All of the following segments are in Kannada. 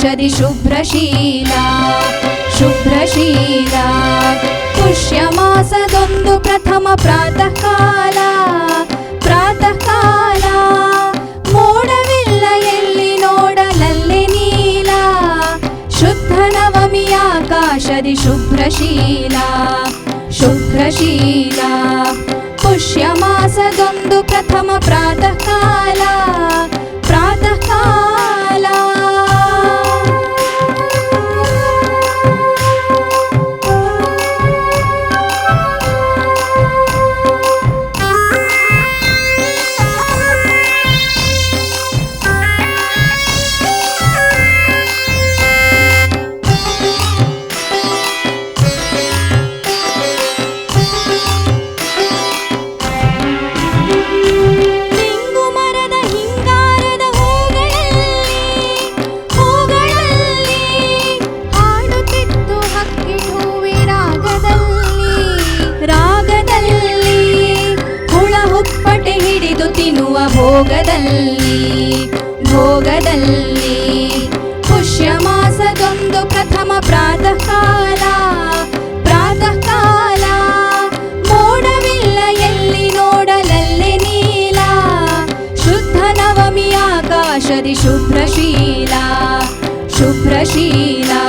ಆಕಾಶದಿ ಶುಭ್ರಶೀಲಾ ಶುಭ್ರಶೀಲಾ ಪುಷ್ಯ ಮಾಸದೊಂದು ಪ್ರಥಮ ಪ್ರಾತಃ ಕಾಲ ಪ್ರಾತಃ ಕಾಲ ಮೋಡವಿಲ್ಲ ಎಲ್ಲಿ ನೋಡಲಲ್ಲೆ ನೀಲ ಶುದ್ಧ ನವಮಿ ಆಕಾಶದಿ ಶುಭ್ರಶೀಲಾ ಶುಭ್ರಶೀಲಾ ಪುಷ್ಯ ಮಾಸದೊಂದು ಪ್ರಥಮ ಪ್ರಾತಃ ಕಾಲ ಪ್ರಾತಃ ಕಾಲ ತಿನ್ನುವ ಭೋಗದಲ್ಲಿ ಭೋಗದಲ್ಲಿ ಪುಷ್ಯ ಮಾಸದೊಂದು ಪ್ರಥಮ ಪ್ರಾತಃ ಕಾಲ ಪ್ರಾತಃ ಕಾಲ ಮೋಡವಿಲ್ಲ ಎಲ್ಲಿ ನೋಡಲಲ್ಲೆ ನೀಲ ಶುದ್ಧ ನವಮಿ ಆಕಾಶದಿ ಶುಭ್ರಶೀಲಾ ಶುಭ್ರಶೀಲಾ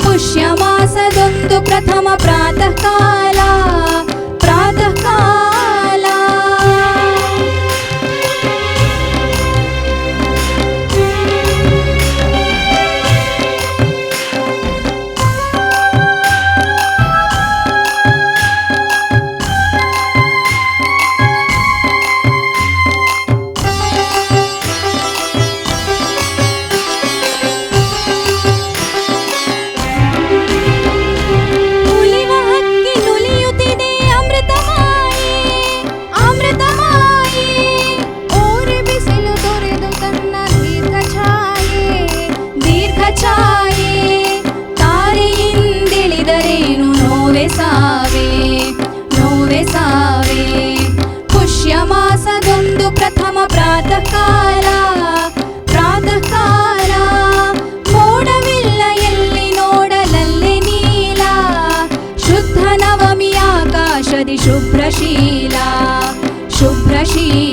ಪುಷ್ಯ ಮಾಸದೊಂದು ಪ್ರಥಮ ಪ್ರಾತಃ ಕಾಲ ಪ್ರಾತಃ ಕಾಲ ನೋವೆ ಸಾವೆ ಪುಷ್ಯ ಮಾಸದೊಂದು ಪ್ರಥಮ ಪ್ರಾತಃ ಕಾಲ ಪ್ರಾತಃ ಕಾಲ ಮೋಡವಿಲ್ಲ ಎಲ್ಲಿ ನೋಡಲಲ್ಲೆ ನೀಲ ಶುದ್ಧ ನವಮಿ ಆಕಾಶದಿ ಶುಭ್ರಶೀಲಾ ಶುಭ್ರಶೀಲಾ